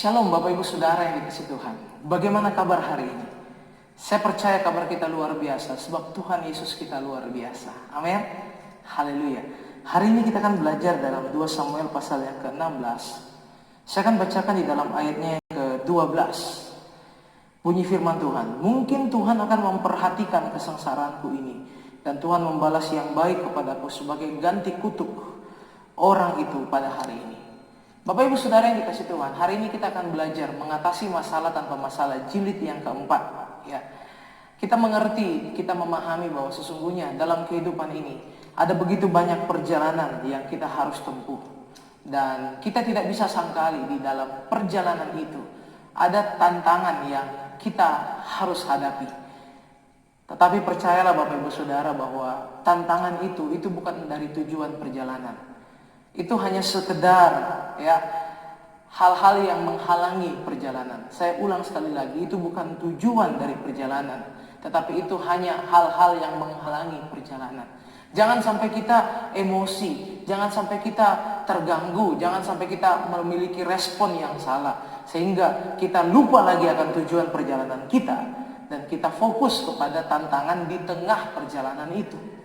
Shalom Bapak Ibu Saudara yang dikasihi Tuhan. Bagaimana kabar hari ini? Saya percaya kabar kita luar biasa sebab Tuhan Yesus kita luar biasa. Amin. Haleluya. Hari ini kita akan belajar dalam 2 Samuel pasal yang ke-16. Saya akan bacakan di dalam ayatnya yang ke-12. Bunyi firman Tuhan, mungkin Tuhan akan memperhatikan kesengsaraanku ini dan Tuhan membalas yang baik kepadaku sebagai ganti kutuk orang itu pada hari ini. Bapak Ibu Saudara yang dikasihi Tuhan, hari ini kita akan belajar mengatasi masalah tanpa masalah, jilid yang keempat. Ya, kita mengerti, kita memahami bahwa sesungguhnya dalam kehidupan ini ada begitu banyak perjalanan yang kita harus tempuh, dan kita tidak bisa sangkali di dalam perjalanan itu ada tantangan yang kita harus hadapi. Tetapi percayalah Bapak Ibu Saudara bahwa tantangan itu bukan dari tujuan perjalanan. Itu hanya sekedar ya hal-hal yang menghalangi perjalanan. Saya ulang sekali lagi, itu bukan tujuan dari perjalanan, tetapi itu hanya hal-hal yang menghalangi perjalanan. Jangan sampai kita emosi, jangan sampai kita terganggu, jangan sampai kita memiliki respon yang salah sehingga kita lupa lagi akan tujuan perjalanan kita dan kita fokus kepada tantangan di tengah perjalanan itu.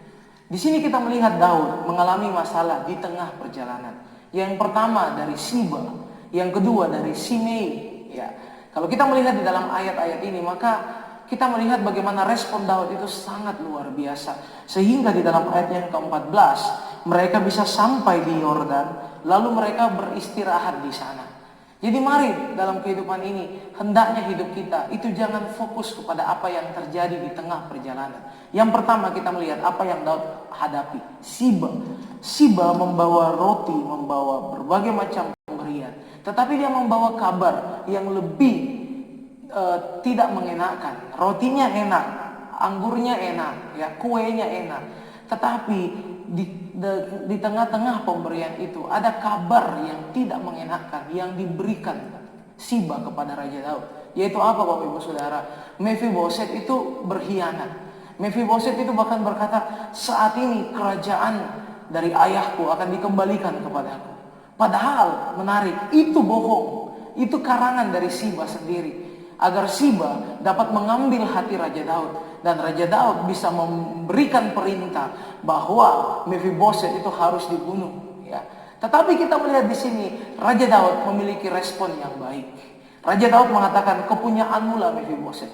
Di sini kita melihat Daud mengalami masalah di tengah perjalanan. Yang pertama dari Siba, yang kedua dari Simei. Ya, kalau kita melihat di dalam ayat-ayat ini, maka kita melihat bagaimana respon Daud itu sangat luar biasa. Sehingga di dalam ayat yang ke-14, mereka bisa sampai di Yordan, lalu mereka beristirahat di sana. Jadi mari dalam kehidupan ini, hendaknya hidup kita itu jangan fokus kepada apa yang terjadi di tengah perjalanan. Yang pertama kita melihat apa yang Daud hadapi. Siba membawa roti, membawa berbagai macam pemberian. Tetapi dia membawa kabar yang lebih tidak mengenakan. Rotinya enak, anggurnya enak, ya, kuenya enak. Tetapi di tengah-tengah pemberian itu ada kabar yang tidak mengenakan yang diberikan Siba kepada Raja Daud. Yaitu apa Bapak Ibu Saudara? Mephiboset itu berkhianat. Mephiboset itu bahkan berkata, saat ini kerajaan dari ayahku akan dikembalikan kepadaku. Padahal menarik, itu bohong. Itu karangan dari Siba sendiri. Agar Siba dapat mengambil hati Raja Daud. Dan Raja Daud bisa memberikan perintah bahwa Mephiboset itu harus dibunuh. Ya. Tetapi kita melihat di sini Raja Daud memiliki respon yang baik. Raja Daud mengatakan, kepunyaanmu lah Mephiboset.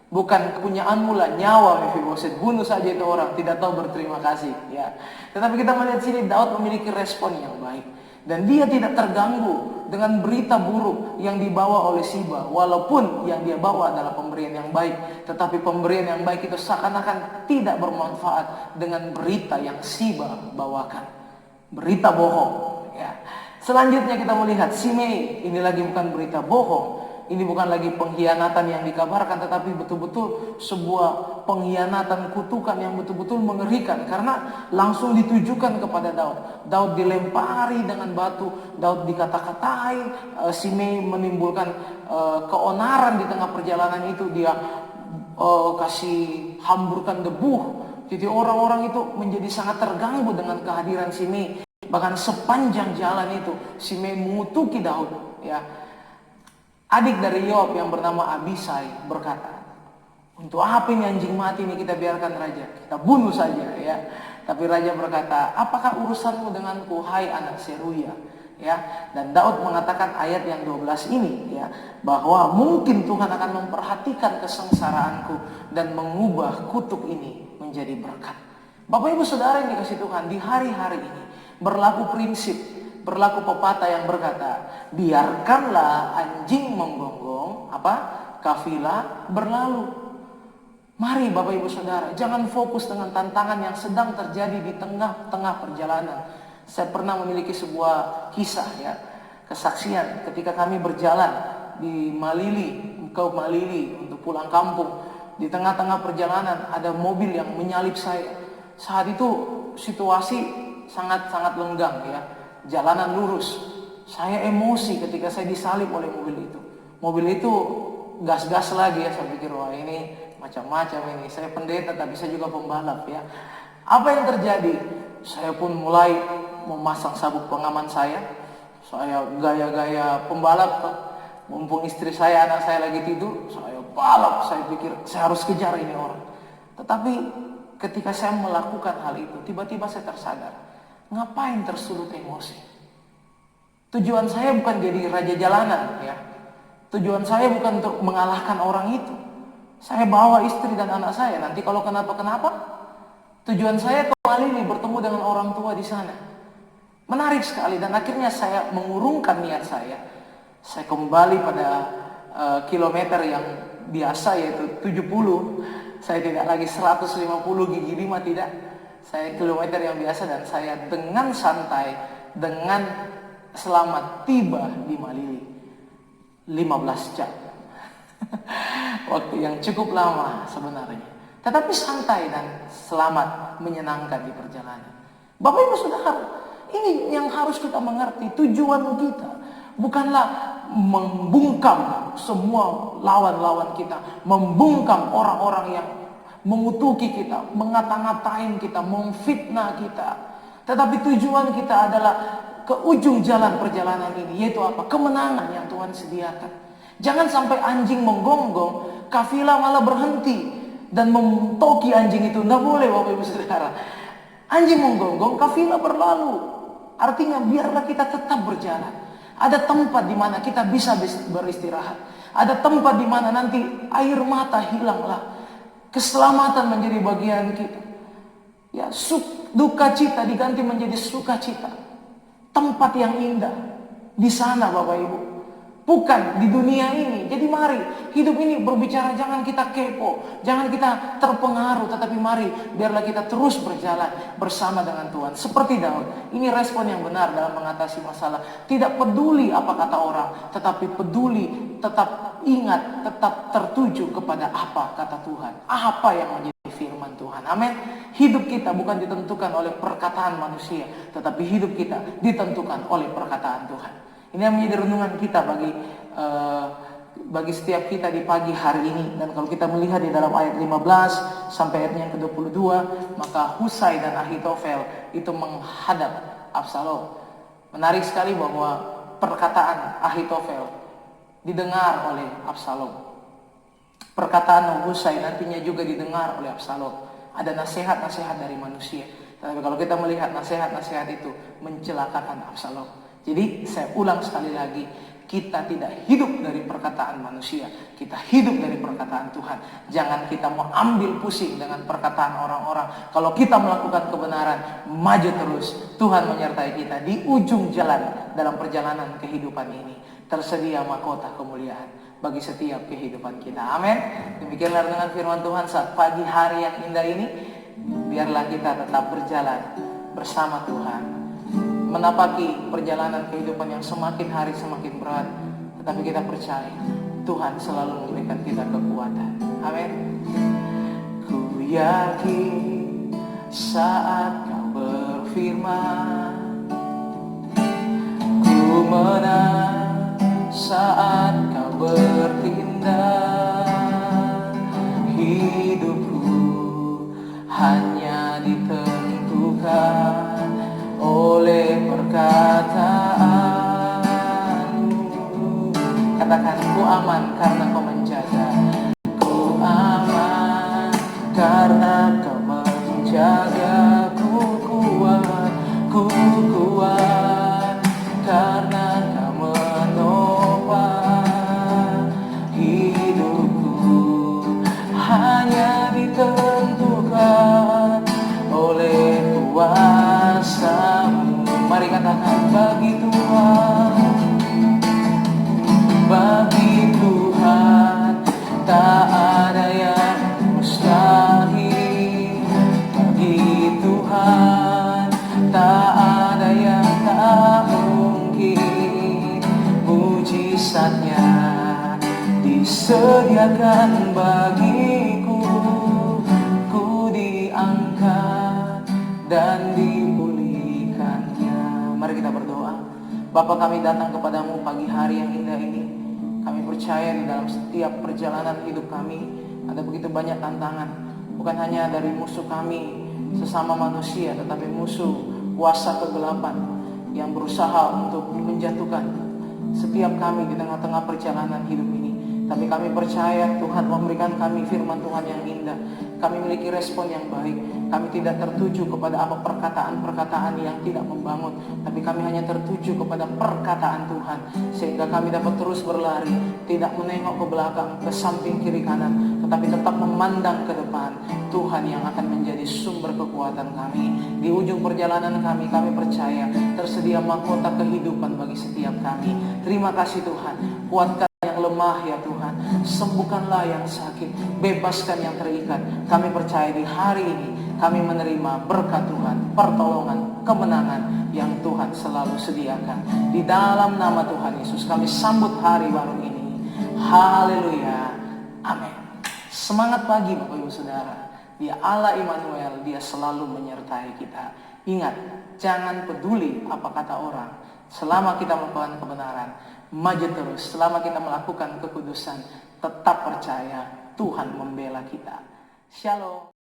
Bukan kepunyaanmu lah nyawa Mephiboset. Bunuh saja itu orang, tidak tahu berterima kasih. Ya. Tetapi kita melihat sini Daud memiliki respon yang baik. Dan dia tidak terganggu dengan berita buruk yang dibawa oleh Siba. Walaupun yang dia bawa adalah pemberian yang baik. Tetapi pemberian yang baik itu seakan-akan tidak bermanfaat dengan berita yang Siba bawakan. Berita bohong. Ya. Selanjutnya kita melihat Simei. Ini lagi bukan berita bohong. Ini bukan lagi pengkhianatan yang dikabarkan, tetapi betul-betul sebuah pengkhianatan, kutukan yang betul-betul mengerikan. Karena langsung ditujukan kepada Daud. Daud dilempari dengan batu, Daud dikata-katai, Simei menimbulkan keonaran di tengah perjalanan itu. Dia kasih hamburkan debu. Jadi orang-orang itu menjadi sangat terganggu dengan kehadiran Simei. Bahkan sepanjang jalan itu, Simei mengutuki Daud. Ya. Adik dari Yoab yang bernama Abisai berkata, untuk apa ini anjing mati ini kita biarkan raja, kita bunuh saja ya. Tapi raja berkata, apakah urusanmu denganku hai anak Seruya? Ya, dan Daud mengatakan ayat yang 12 ini ya, bahwa mungkin Tuhan akan memperhatikan kesengsaraanku dan mengubah kutuk ini menjadi berkat. Bapak Ibu Saudara yang dikasih Tuhan, di hari-hari ini berlaku prinsip, berlaku pepatah yang berkata, biarkanlah anjing menggonggong kafilah berlalu. Mari Bapak Ibu Saudara, jangan fokus dengan tantangan yang sedang terjadi di tengah-tengah perjalanan. Saya pernah memiliki sebuah kisah ya, kesaksian ketika kami berjalan di Malili, ke Malili untuk pulang kampung. Di tengah-tengah perjalanan ada mobil yang menyalip saya. Saat itu situasi sangat-sangat lenggang ya. Jalanan lurus. Saya emosi ketika saya disalip oleh mobil itu. Mobil itu gas-gas lagi ya. Saya pikir, wah ini macam-macam ini. Saya pendeta tapi saya juga pembalap ya. Apa yang terjadi? Saya pun mulai memasang sabuk pengaman saya. Saya gaya-gaya pembalap. Mumpung istri saya, anak saya lagi tidur, saya balap. Saya pikir saya harus kejar ini orang. Tetapi ketika saya melakukan hal itu, tiba-tiba saya tersadar. Ngapain tersulut emosi? Tujuan saya bukan jadi raja jalanan ya. Tujuan saya bukan untuk mengalahkan orang itu. Saya bawa istri dan anak saya. Nanti kalau kenapa-kenapa, tujuan saya ke Malili bertemu dengan orang tua di sana. Menarik sekali dan akhirnya saya mengurungkan niat saya. Saya kembali pada kilometer yang biasa yaitu 70. Saya tidak lagi 150 gigi 5 tidak. Saya kilometer yang biasa dan saya dengan santai, dengan selamat tiba di Malili. 15 jam. Waktu yang cukup lama sebenarnya. Tetapi santai dan selamat, menyenangkan di perjalanan. Bapak Ibu Saudara, ini yang harus kita mengerti. Tujuan kita bukanlah membungkam semua lawan-lawan kita. Membungkam orang-orang yang mengutuki kita, mengata-ngatain kita, memfitnah kita. Tetapi tujuan kita adalah ke ujung jalan perjalanan ini, yaitu apa? Kemenangan yang Tuhan sediakan. Jangan sampai anjing menggonggong, kafilah malah berhenti dan mentoki anjing itu. Tidak boleh Bapak Ibu Saudara. Anjing menggonggong, kafilah berlalu. Artinya biarlah kita tetap berjalan. Ada tempat di mana kita bisa beristirahat. Ada tempat di mana nanti air mata hilanglah. Keselamatan menjadi bagian kita. Ya, duka cita diganti menjadi sukacita. Tempat yang indah di sana Bapak Ibu. Bukan di dunia ini. Jadi mari hidup ini berbicara, jangan kita kepo, jangan kita terpengaruh, tetapi mari biarlah kita terus berjalan bersama dengan Tuhan. Seperti Daud, ini respon yang benar dalam mengatasi masalah. Tidak peduli apa kata orang, tetapi peduli, tetap ingat, tetap tertuju kepada apa kata Tuhan. Apa yang menjadi firman Tuhan. Amin. Hidup kita bukan ditentukan oleh perkataan manusia, tetapi hidup kita ditentukan oleh perkataan Tuhan. Ini yang menjadi renungan kita bagi setiap kita di pagi hari ini. Dan kalau kita melihat di dalam ayat 15 sampai ayat yang ke-22, maka Husai dan Ahitofel itu menghadap Absalom. Menarik sekali bahwa perkataan Ahitofel didengar oleh Absalom. Perkataan Husai nantinya juga didengar oleh Absalom. Ada nasihat-nasihat dari manusia. Tapi kalau kita melihat nasihat-nasihat itu mencelakakan Absalom. Jadi saya ulang sekali lagi, kita tidak hidup dari perkataan manusia, kita hidup dari perkataan Tuhan. Jangan kita mau ambil pusing dengan perkataan orang-orang. Kalau kita melakukan kebenaran, maju terus. Tuhan menyertai kita di ujung jalan dalam perjalanan kehidupan ini. Tersedia mahkota kemuliaan bagi setiap kehidupan kita. Amin. Demikianlah dengan firman Tuhan saat pagi hari yang indah ini. Biarlah kita tetap berjalan bersama Tuhan, menapaki perjalanan kehidupan yang semakin hari semakin berat, tetapi kita percaya Tuhan selalu memberikan kita kekuatan. Amin. Ku yakin saat kau berfirman, ku menang saat kau bertindak. Hidupku hanya ditentukan oleh perkataanmu. Katakan, ku aman karena kau menjaga. Ku aman karena kau menjaga. Ku kuat karena kau menopang. Hidupku hanya ditentukan oleh kuasa-Mu. Mari katakan, bagi Tuhan, bagi Tuhan tak ada yang mustahil. Bagi Tuhan tak ada yang tak mungkin. Mujizatnya disediakan bagiku. Ku diangkat dan dipulihkannya. Mari kita berdoa. Bapa, kami datang kepadamu pagi hari yang indah ini. Kami percaya di dalam setiap perjalanan hidup kami ada begitu banyak tantangan. Bukan hanya dari musuh kami sesama manusia, tetapi musuh kuasa kegelapan yang berusaha untuk menjatuhkan setiap kami di tengah-tengah perjalanan hidup ini. Tapi kami percaya Tuhan memberikan kami firman Tuhan yang indah. Kami memiliki respon yang baik. Kami tidak tertuju kepada apa perkataan-perkataan yang tidak membangun, tapi kami hanya tertuju kepada perkataan Tuhan, sehingga kami dapat terus berlari, tidak menengok ke belakang, ke samping kiri kanan, tetapi tetap memandang ke depan. Tuhan yang akan menjadi sumber kekuatan kami. Di ujung perjalanan kami percaya tersedia mahkota kehidupan bagi setiap kami. Terima kasih Tuhan. Kuatkan yang lemah ya Tuhan, sembuhkanlah yang sakit, bebaskan yang terikat. Kami percaya di hari ini kami menerima berkat Tuhan, pertolongan, kemenangan yang Tuhan selalu sediakan. Di dalam nama Tuhan Yesus kami sambut hari baru ini. Haleluya. Amin. Semangat pagi Bapak Ibu Saudara. Dia Allah Immanuel, Dia selalu menyertai kita. Ingat, jangan peduli apa kata orang. Selama kita melakukan kebenaran, maju terus. Selama kita melakukan kekudusan, tetap percaya Tuhan membela kita. Shalom.